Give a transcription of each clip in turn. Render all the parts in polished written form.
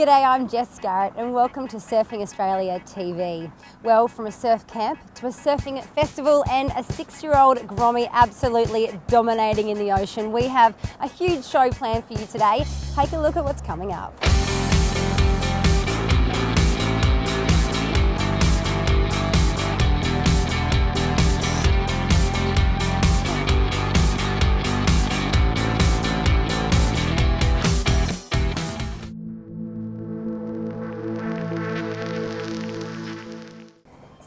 G'day, I'm Jess Skarratt and welcome to Surfing Australia TV. Well, from a surf camp to a surfing festival and a 6-year-old Grommy absolutely dominating in the ocean, we have a huge show planned for you today. Take a look at what's coming up.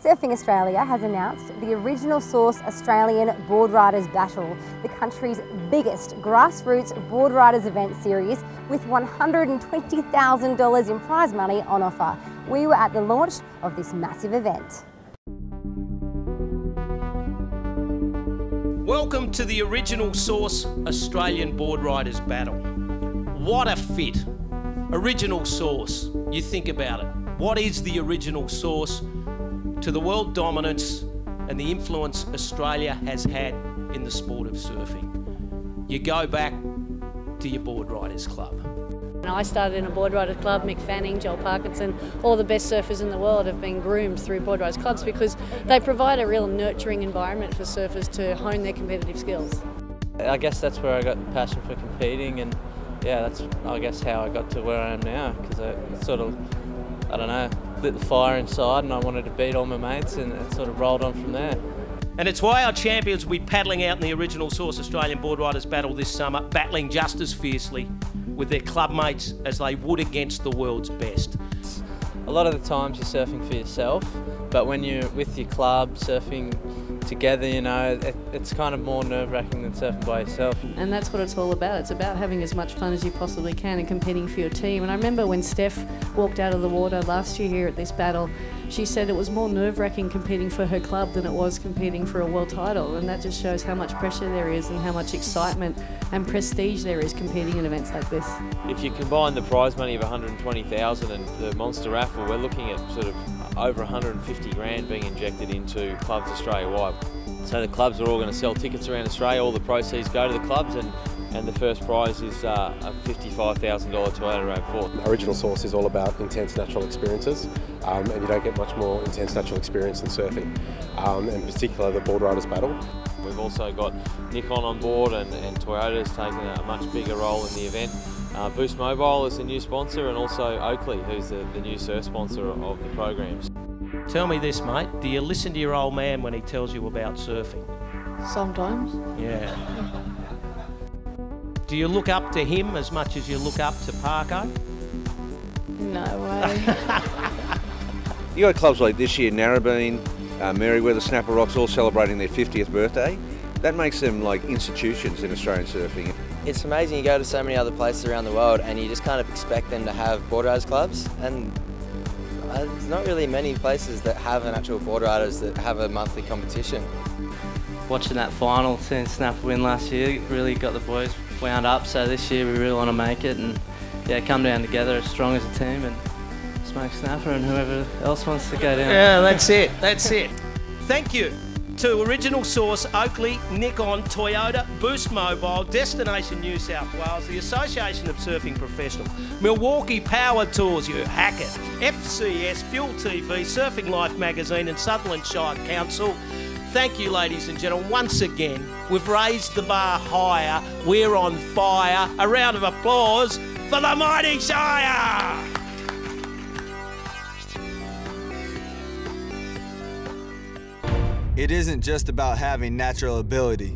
Surfing Australia has announced the Original Source Australian Board Riders Battle, the country's biggest grassroots board riders event series with $120,000 in prize money on offer. We were at the launch of this massive event. Welcome to the Original Source Australian Board Riders Battle. What a fit. Original Source, you think about it. What is the Original Source to the world dominance and the influence Australia has had in the sport of surfing? You go back to your Board Riders Club. I started in a Board Riders Club. Mick Fanning, Joel Parkinson, all the best surfers in the world have been groomed through Board Riders Clubs because they provide a real nurturing environment for surfers to hone their competitive skills. I guess that's where I got the passion for competing, and yeah, that's I guess how I got to where I am now, because I sort of, I don't know, lit the fire inside and I wanted to beat all my mates, and it sort of rolled on from there. And it's why our champions will be paddling out in the Original Source Australian Board Riders Battle this summer, battling just as fiercely with their club mates as they would against the world's best. A lot of the times you're surfing for yourself, but when you're with your club surfing together, you know, it's kind of more nerve-wracking than surfing by yourself. And that's what it's all about. It's about having as much fun as you possibly can and competing for your team. And I remember when Steph walked out of the water last year here at this battle, she said it was more nerve-wracking competing for her club than it was competing for a world title. And that just shows how much pressure there is and how much excitement and prestige there is competing in events like this. If you combine the prize money of $120,000 and the monster raffle, we're looking at sort of over 150 grand being injected into clubs Australia-wide. So the clubs are all going to sell tickets around Australia. All the proceeds go to the clubs, and the first prize is a $55,000 Toyota RAV4. Original Source is all about intense natural experiences, and you don't get much more intense natural experience than surfing, in particular the Board Riders Battle. We've also got Nikon on board, and Toyota's taken a much bigger role in the event. Boost Mobile is the new sponsor, and also Oakley, who's the new surf sponsor of the programs. Tell me this, mate, do you listen to your old man when he tells you about surfing? Sometimes. Yeah. Do you look up to him as much as you look up to Parko? No way. You got clubs like this year, Narrabeen, Merewether, Snapper Rocks, all celebrating their 50th birthday. That makes them like institutions in Australian surfing. It's amazing. You go to so many other places around the world and you just kind of expect them to have board riders clubs, and there's not really many places that have an actual board riders that have a monthly competition. Watching that final, seeing Snapper win last year, really got the boys wound up, so this year we really want to make it and yeah, come down together as strong as a team and smoke Snapper and whoever else wants to go down. Yeah, that's it, that's it. Thank you to Original Source, Oakley, Nikon, Toyota, Boost Mobile, Destination New South Wales, the Association of Surfing Professionals, Milwaukee Power Tours, you hack it, FCS, Fuel TV, Surfing Life Magazine and Sutherland Shire Council. Thank you, ladies and gentlemen. Once again, we've raised the bar higher. We're on fire. A round of applause for the mighty Shire! It isn't just about having natural ability.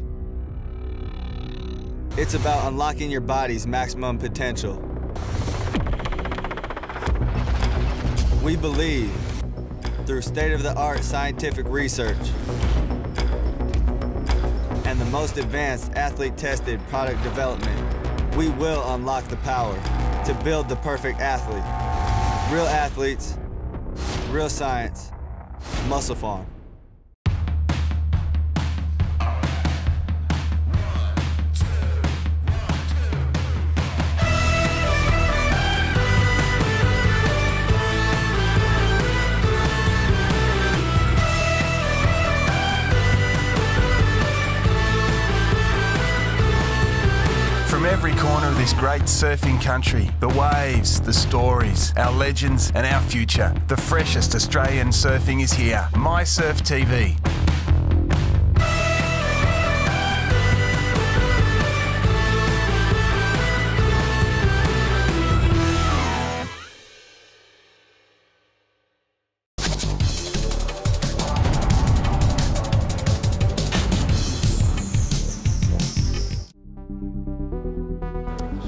It's about unlocking your body's maximum potential. We believe, through state-of-the-art scientific research and the most advanced athlete-tested product development, we will unlock the power to build the perfect athlete. Real athletes, real science, Muscle Farm. From every corner of this great surfing country. The waves, the stories, our legends and our future. The freshest Australian surfing is here. My Surf TV.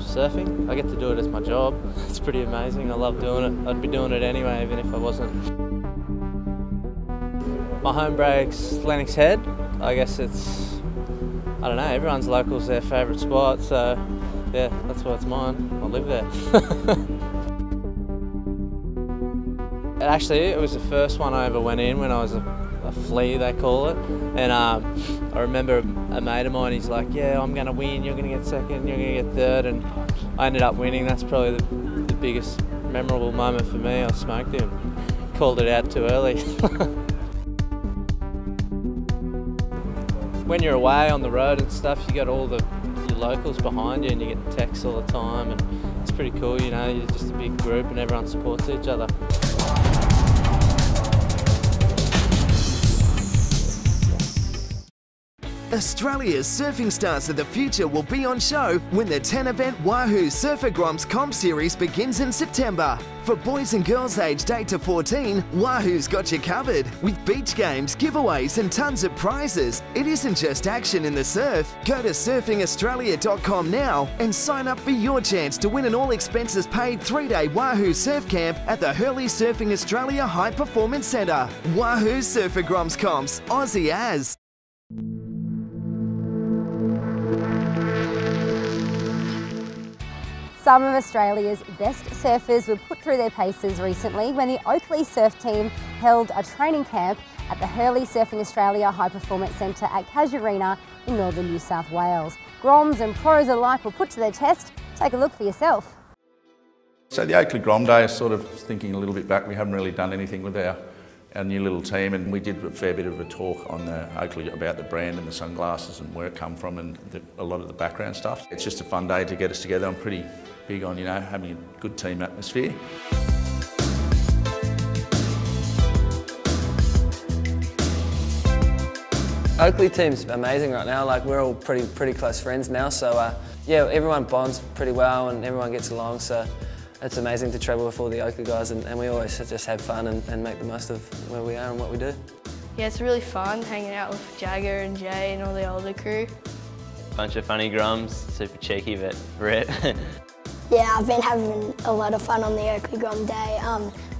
Surfing, I get to do it as my job. It's pretty amazing. I love doing it. I'd be doing it anyway even if I wasn't. My home break's Lennox Head. I guess it's, I don't know, everyone's local's their favourite spot, so yeah, that's why it's mine. I live there. Actually, it was the first one I ever went in when I was a flea, they call it. And I remember a mate of mine, he's like, yeah, I'm going to win, you're going to get second, you're going to get third. And I ended up winning. That's probably the biggest memorable moment for me. I smoked him. Called it out too early. When you're away on the road and stuff, you got all your locals behind you and you get texts all the time, and it's pretty cool, you know, you're just a big group and everyone supports each other. Australia's surfing stars of the future will be on show when the 10-event Wahoo Surfer Groms Comp Series begins in September. For boys and girls aged 8 to 14, Wahoo's got you covered. With beach games, giveaways and tons of prizes. It isn't just action in the surf. Go to surfingaustralia.com now and sign up for your chance to win an all-expenses-paid 3-day Wahoo surf camp at the Hurley Surfing Australia High Performance Centre. Wahoo Surfer Groms Comps, Aussie as. Some of Australia's best surfers were put through their paces recently when the Oakley surf team held a training camp at the Hurley Surfing Australia High Performance Centre at Casuarina in northern New South Wales. Groms and pros alike were put to their test. Take a look for yourself. So the Oakley Grom Day is sort of thinking a little bit back. We haven't really done anything with our new little team, and we did a fair bit of a talk on Oakley about the brand and the sunglasses and where it come from and a lot of the background stuff. It's just a fun day to get us together. I'm pretty big on, you know, having a good team atmosphere. Oakley team's amazing right now. Like, we're all pretty close friends now, so yeah, everyone bonds pretty well and everyone gets along, so it's amazing to travel with all the Oakley guys, and we always just have fun and make the most of where we are and what we do. Yeah, it's really fun hanging out with Jagger and Jay and all the older crew. Bunch of funny grums, super cheeky but rip. Yeah, I've been having a lot of fun on the Oakley Grom Day.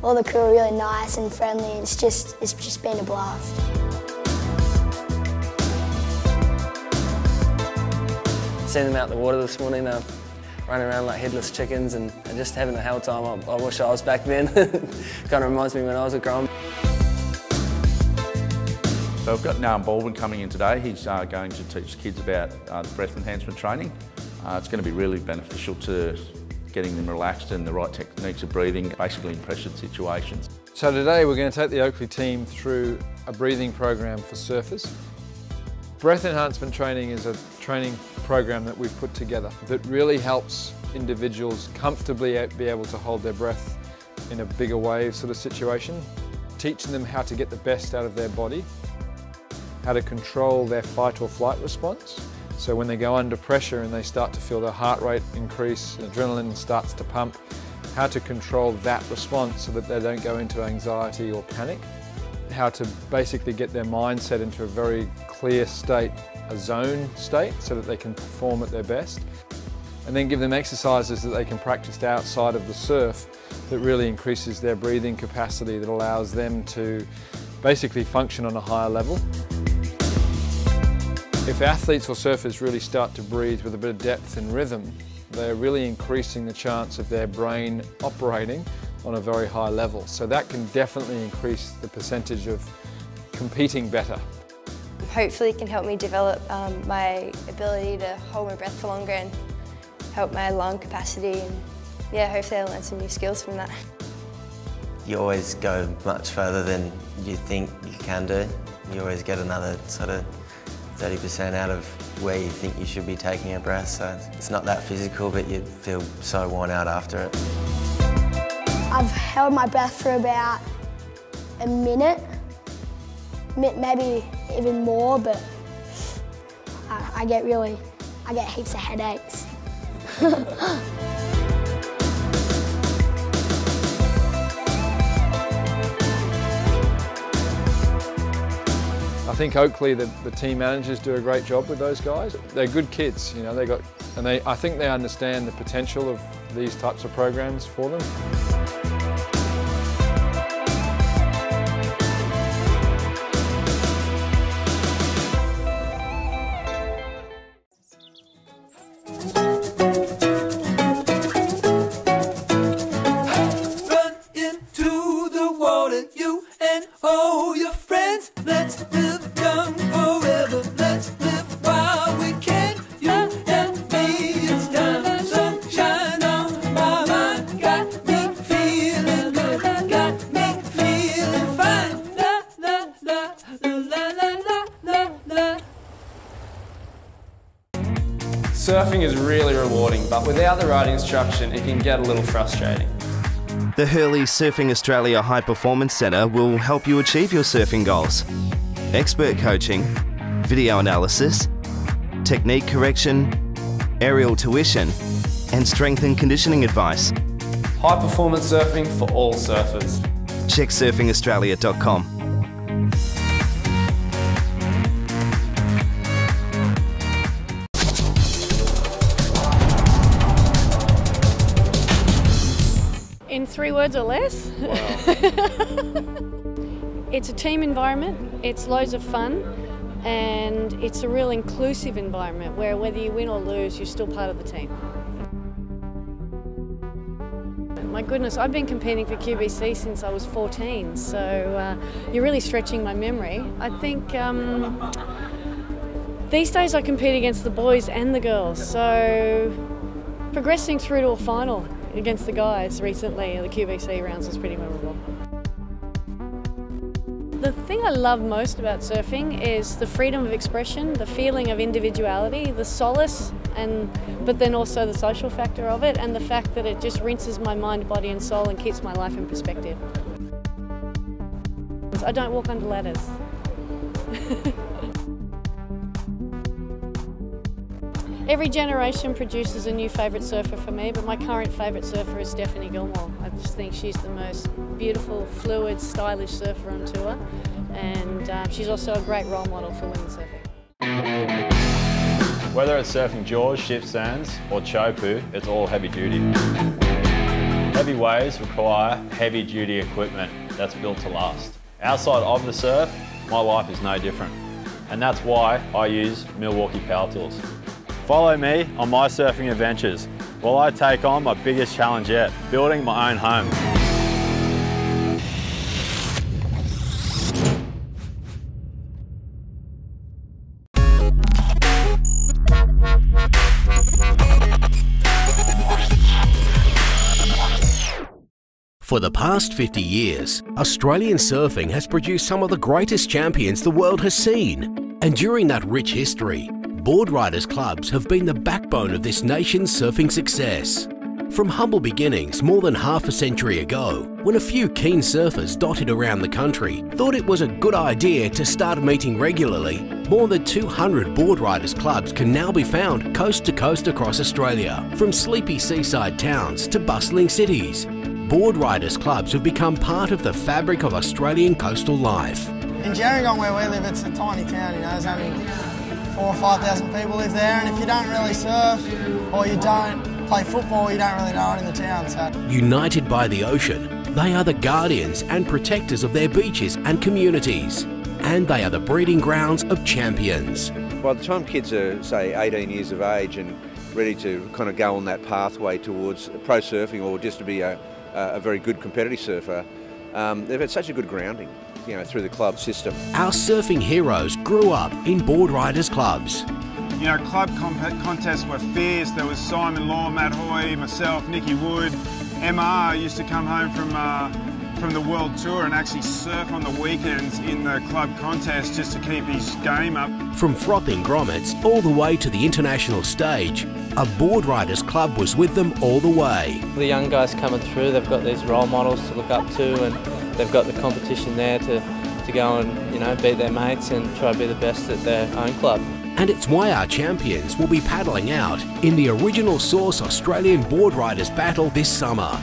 All the crew are really nice and friendly, and it's just been a blast. Seeing them out in the water this morning, running around like headless chickens and just having a hell time. I wish I was back then. Kind of reminds me when I was a Grom. So we've got Noam Baldwin coming in today. He's going to teach kids about breath enhancement training. It's going to be really beneficial to getting them relaxed and the right techniques of breathing, basically in pressured situations. So today we're going to take the Oakley team through a breathing program for surfers. Breath enhancement training is a training program that we've put together that really helps individuals comfortably be able to hold their breath in a bigger wave sort of situation, teaching them how to get the best out of their body, how to control their fight or flight response. So when they go under pressure and they start to feel their heart rate increase, adrenaline starts to pump, how to control that response so that they don't go into anxiety or panic. How to basically get their mindset into a very clear state, a zone state, so that they can perform at their best. And then give them exercises that they can practice outside of the surf that really increases their breathing capacity, that allows them to basically function on a higher level. If athletes or surfers really start to breathe with a bit of depth and rhythm, they're really increasing the chance of their brain operating on a very high level. So that can definitely increase the percentage of competing better. Hopefully it can help me develop my ability to hold my breath for longer and help my lung capacity, and yeah, hopefully I'll learn some new skills from that. You always go much further than you think you can do. You always get another sort of 30% out of where you think you should be taking a breath, so it's not that physical, but you feel so worn out after it. I've held my breath for about a minute, maybe even more, but I get heaps of headaches. I think Oakley, the team managers do a great job with those guys. They're good kids, you know. I think they understand the potential of these types of programs for them. Run into the water, you and all your friends. Let's live young forever. Let's live while we can. You and me, it's time. Sunshine on my mind. Got me feeling good. Got me feeling fine. La la la la la la la la. Surfing is really rewarding, but without the right instruction, it can get a little frustrating. The Hurley Surfing Australia High Performance Centre will help you achieve your surfing goals. Expert coaching, video analysis, technique correction, aerial tuition, and strength and conditioning advice. High performance surfing for all surfers. Check surfingaustralia.com. In 3 words or less? Wow. It's a team environment, it's loads of fun, and it's a real inclusive environment where whether you win or lose, you're still part of the team. My goodness, I've been competing for QBC since I was 14, so you're really stretching my memory. I think these days I compete against the boys and the girls, so progressing through to a final against the guys recently in the QBC rounds was pretty memorable. The thing I love most about surfing is the freedom of expression, the feeling of individuality, the solace, but then also the social factor of it, and the fact that it just rinses my mind, body and soul and keeps my life in perspective. I don't walk under ladders. Every generation produces a new favourite surfer for me, but my current favourite surfer is Stephanie Gilmore. I just think she's the most beautiful, fluid, stylish surfer on tour, and she's also a great role model for women surfing. Whether it's surfing jaws, ship sands or chopu, it's all heavy duty. Heavy waves require heavy duty equipment that's built to last. Outside of the surf, my life is no different, and that's why I use Milwaukee Power Tools. Follow me on my surfing adventures while I take on my biggest challenge yet, building my own home. For the past 50 years, Australian surfing has produced some of the greatest champions the world has seen. And during that rich history, board riders clubs have been the backbone of this nation's surfing success. From humble beginnings more than half a century ago, when a few keen surfers dotted around the country thought it was a good idea to start meeting regularly, more than 200 board riders clubs can now be found coast to coast across Australia, from sleepy seaside towns to bustling cities. Board riders clubs have become part of the fabric of Australian coastal life. In Gerringong, where we live, it's a tiny town, you know, there's only 4,000 or 5,000 people live there, and if you don't really surf or you don't play football, you don't really know it in the town. So. United by the ocean, they are the guardians and protectors of their beaches and communities, and they are the breeding grounds of champions. By the time kids are, say, 18 years of age and ready to kind of go on that pathway towards pro surfing or just to be a very good competitive surfer, they've had such a good grounding, you know, through the club system. Our surfing heroes grew up in board riders clubs. You know, club contests were fierce. There was Simon Law, Matt Hoy, myself, Nicky Wood, Emma used to come home from the World Tour and actually surf on the weekends in the club contest just to keep his game up. From frothing grommets all the way to the international stage, a board riders club was with them all the way. The young guys coming through, they've got these role models to look up to, and they've got the competition there to go and, you know, beat their mates and try to be the best at their own club. And it's why our champions will be paddling out in the original Source Australian Board Riders Battle this summer,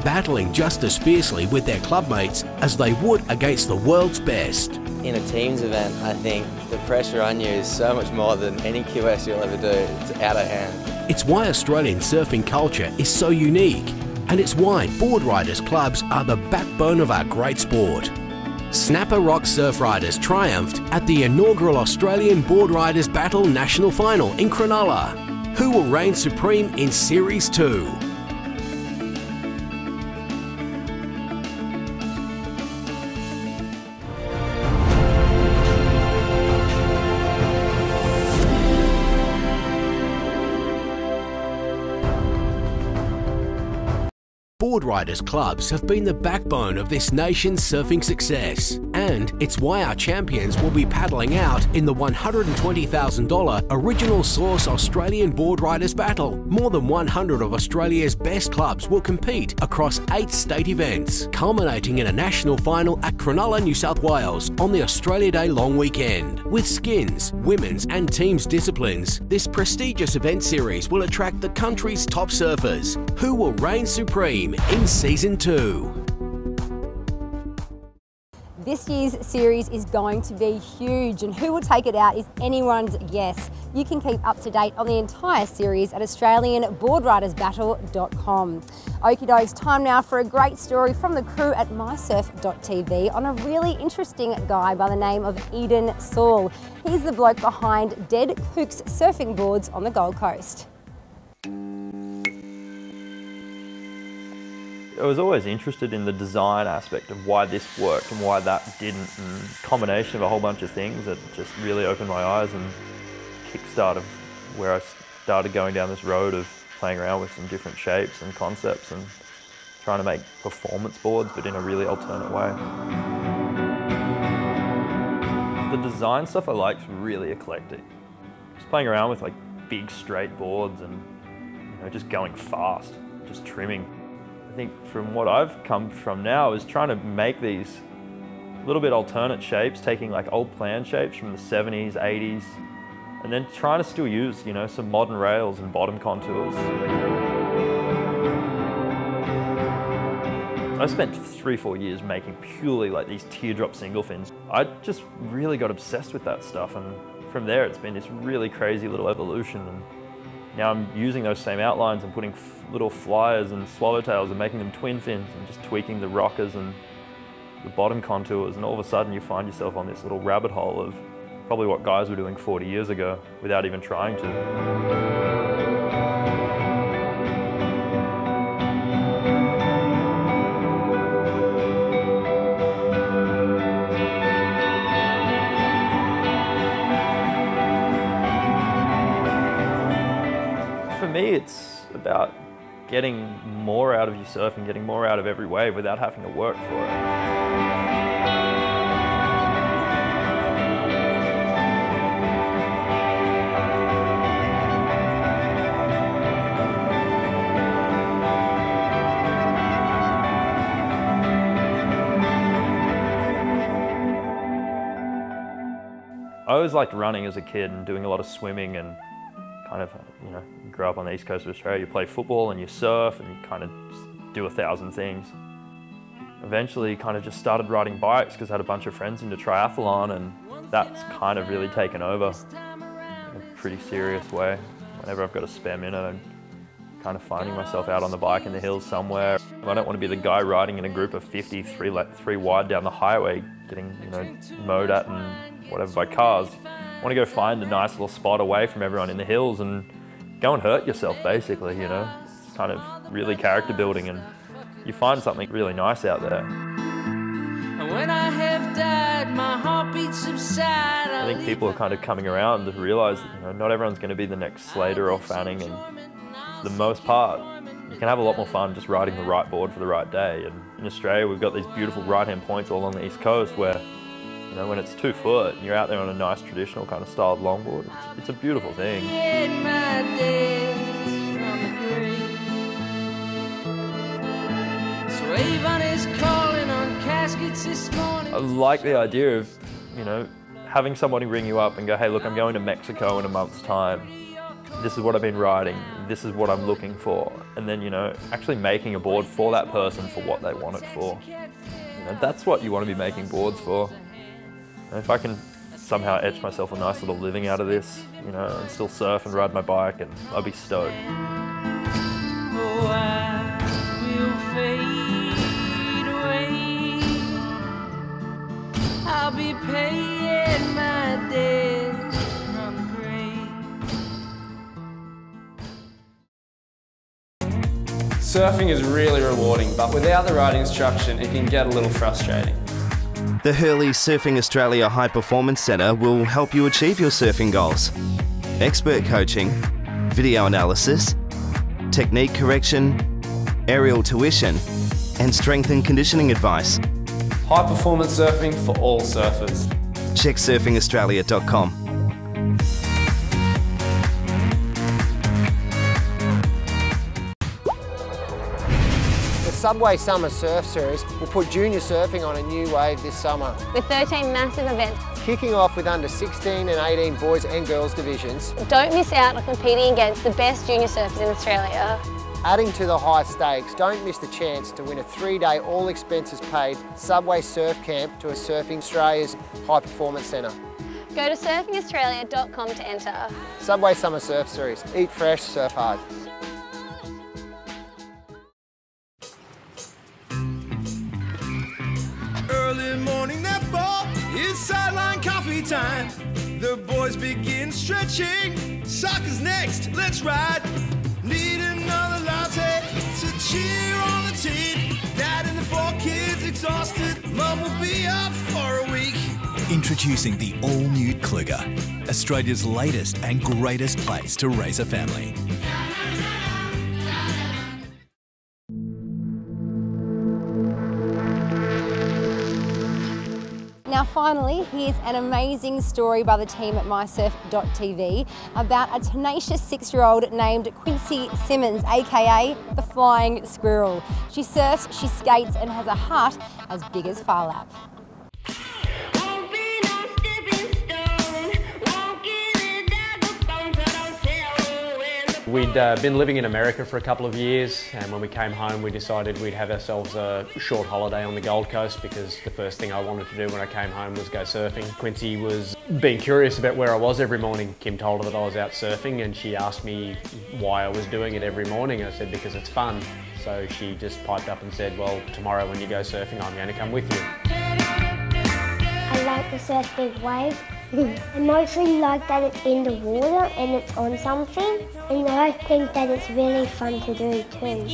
battling just as fiercely with their clubmates as they would against the world's best. In a teams event, I think the pressure on you is so much more than any QS you'll ever do. It's out of hand. It's why Australian surfing culture is so unique, and it's why board riders clubs are the backbone of our great sport. Snapper Rock Surf Riders triumphed at the inaugural Australian Board Riders Battle National Final in Cronulla. Who will reign supreme in Series 2? Board riders clubs have been the backbone of this nation's surfing success, and it's why our champions will be paddling out in the $120,000 Original Source Australian Board Riders Battle. More than 100 of Australia's best clubs will compete across 8 state events, culminating in a national final at Cronulla, New South Wales on the Australia Day long weekend. With skins, women's and teams disciplines, this prestigious event series will attract the country's top surfers, who will reign supreme in Season 2. This year's series is going to be huge, and who will take it out is anyone's guess. You can keep up to date on the entire series at AustralianBoardRidersBattle.com. Okie dokes, time now for a great story from the crew at mysurf.tv on a really interesting guy by the name of Eden Saul. He's the bloke behind Dead Cooks surfing boards on the Gold Coast. I was always interested in the design aspect of why this worked and why that didn't, and a combination of a whole bunch of things that just really opened my eyes and kick-started where I started going down this road of playing around with some different shapes and concepts and trying to make performance boards but in a really alternate way. The design stuff I like is really eclectic. Just playing around with like big straight boards and, you know, just going fast, just trimming. I think from what I've come from now is trying to make these little bit alternate shapes, taking like old plan shapes from the 70s, 80s, and then trying to still use, you know, some modern rails and bottom contours. I spent 3-4 years making purely like these teardrop single fins. I just really got obsessed with that stuff, and from there it's been this really crazy little evolution. And now I'm using those same outlines and putting little flyers and swallowtails and making them twin fins and just tweaking the rockers and the bottom contours, and all of a sudden you find yourself on this little rabbit hole of probably what guys were doing 40 years ago without even trying to. For me, it's about getting more out of your surfing, getting more out of every wave without having to work for it. I always liked running as a kid and doing a lot of swimming, and kind of, you know, grew up on the east coast of Australia. You play football and you surf and you kind of do 1,000 things. Eventually kind of just started riding bikes because I had a bunch of friends into triathlon, and that's kind of really taken over in a pretty serious way. Whenever I've got a spare minute, I'm kind of finding myself out on the bike in the hills somewhere. I don't want to be the guy riding in a group of 50, three wide down the highway, getting, you know, mowed at and whatever by cars. I want to go find a nice little spot away from everyone in the hills and go and hurt yourself, basically, you know. It's kind of really character building, and you find something really nice out there. And when I have died, my heartbeat subside. I think people are kind of coming around to realise that, you know, not everyone's going to be the next Slater or Fanning, and for the most part, you can have a lot more fun just riding the right board for the right day. And in Australia, we've got these beautiful right-hand points all on the East Coast where, you know, when it's 2 foot and you're out there on a nice traditional kind of styled longboard, it's a beautiful thing. I like the idea of, you know, having somebody ring you up and go, hey, look, I'm going to Mexico in a month's time. This is what I've been riding. This is what I'm looking for. And then, you know, actually making a board for that person for what they want it for. You know, that's what you want to be making boards for. And if I can somehow etch myself a nice little living out of this, you know, and still surf and ride my bike, and I'll be stoked. Oh, I will fade away. I'll be paying my debts from the grave. Surfing is really rewarding, but without the riding instruction, it can get a little frustrating. The Hurley Surfing Australia High Performance Centre will help you achieve your surfing goals. Expert coaching, video analysis, technique correction, aerial tuition, and strength and conditioning advice. High performance surfing for all surfers. Check surfingaustralia.com. The Subway Summer Surf Series will put junior surfing on a new wave this summer. With 13 massive events. Kicking off with under 16 and 18 boys and girls divisions. Don't miss out on competing against the best junior surfers in Australia. Adding to the high stakes, don't miss the chance to win a 3-day all expenses paid Subway Surf Camp to a Surfing Australia's High Performance Centre. Go to surfingaustralia.com to enter. Subway Summer Surf Series. Eat fresh, surf hard. Early morning netball, it's sideline coffee time. The boys begin stretching. Soccer's next, let's ride. Need another latte to cheer on the team. Dad and the 4 kids exhausted. Mum will be up for a week. Introducing the all-new Kluger, Australia's latest and greatest place to raise a family. Now finally, here's an amazing story by the team at mysurf.tv about a tenacious 6-year-old named Quincy Simmons, aka the Flying Squirrel. She surfs, she skates and has a heart as big as Far Lap. We'd been living in America for a couple of years, and when we came home we decided we'd have ourselves a short holiday on the Gold Coast, because the first thing I wanted to do when I came home was go surfing. Quincy was being curious about where I was every morning. Kim told her that I was out surfing and she asked me why I was doing it every morning. I said because it's fun. So she just piped up and said, well, tomorrow when you go surfing I'm going to come with you. I like to surf big waves. I mostly like that it's in the water and it's on something, and I think that it's really fun to do too.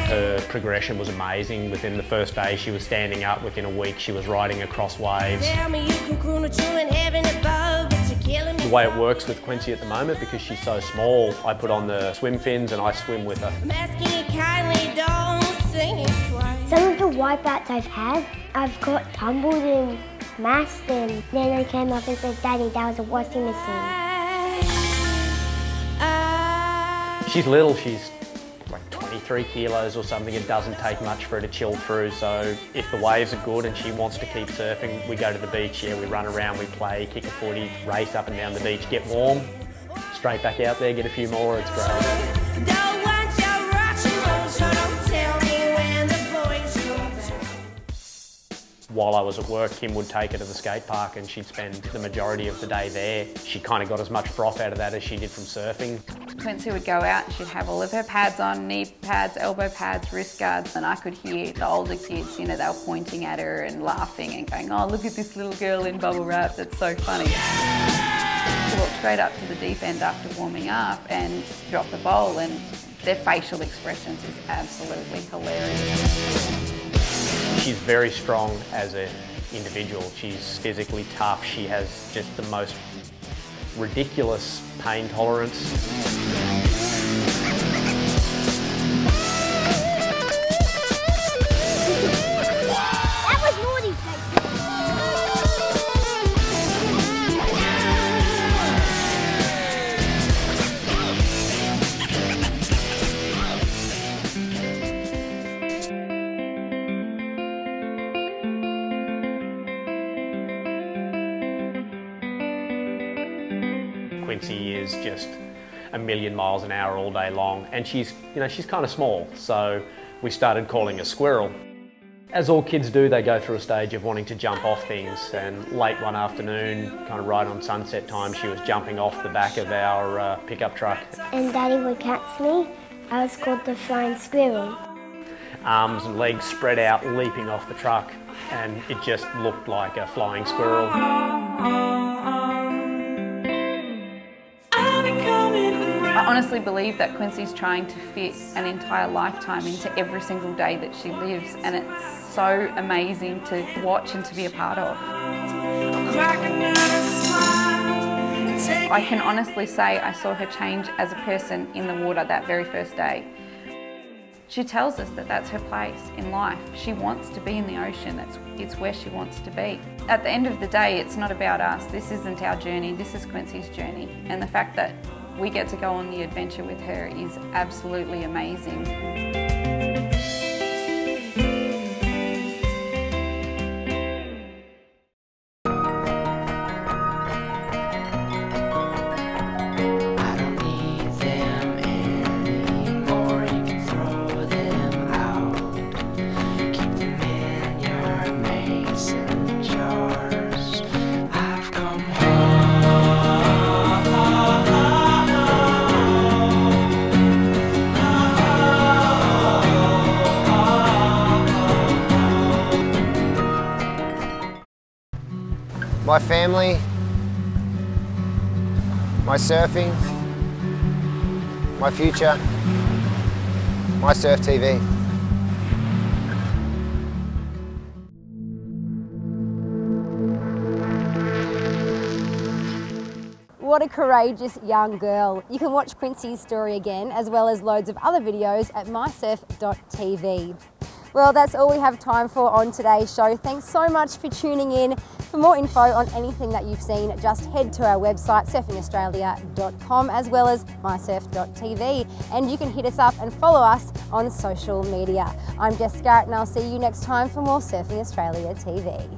Her progression was amazing. Within the first day she was standing up, within a week she was riding across waves. The way it works with Quincy at the moment, because she's so small, I put on the swim fins and I swim with her. Some of the wipeouts I've had, I've got tumbled and smashed, and then I came up and said, Daddy, that was a washing machine. She's little, she's like 23 kilos or something. It doesn't take much for her to chill through, so if the waves are good and she wants to keep surfing, we go to the beach, yeah, we run around, we play, kick a footy, race up and down the beach, get warm, straight back out there, get a few more, it's great. While I was at work, Kim would take her to the skate park and she'd spend the majority of the day there. She kind of got as much froth out of that as she did from surfing. Quincy would go out and she'd have all of her pads on, knee pads, elbow pads, wrist guards, and I could hear the older kids, you know, they were pointing at her and laughing and going, oh, look at this little girl in bubble wrap, that's so funny. She walked straight up to the deep end after warming up and dropped the bowl, and their facial expressions is absolutely hilarious. She's very strong as an individual. She's physically tough. She has just the most ridiculous pain tolerance. Quincy is just a million miles an hour all day long, and she's kind of small, so we started calling her Squirrel. As all kids do, they go through a stage of wanting to jump off things, and late one afternoon, kind of right on sunset time, she was jumping off the back of our pickup truck. And Daddy would catch me. I was called the Flying Squirrel. Arms and legs spread out, leaping off the truck, and it just looked like a flying squirrel. I honestly believe that Quincy's trying to fit an entire lifetime into every single day that she lives, and it's so amazing to watch and to be a part of. I can honestly say I saw her change as a person in the water that very first day. She tells us that that's her place in life. She wants to be in the ocean. It's where she wants to be. At the end of the day, it's not about us. This isn't our journey. This is Quincy's journey. And the fact that we get to go on the adventure with her is absolutely amazing. My family, my surfing, my future, my Surf TV. What a courageous young girl. You can watch Quincy's story again, as well as loads of other videos at mysurf.tv. Well, that's all we have time for on today's show. Thanks so much for tuning in. For more info on anything that you've seen, just head to our website, surfingaustralia.com, as well as mysurf.tv. And you can hit us up and follow us on social media. I'm Jess Skarratt, and I'll see you next time for more Surfing Australia TV.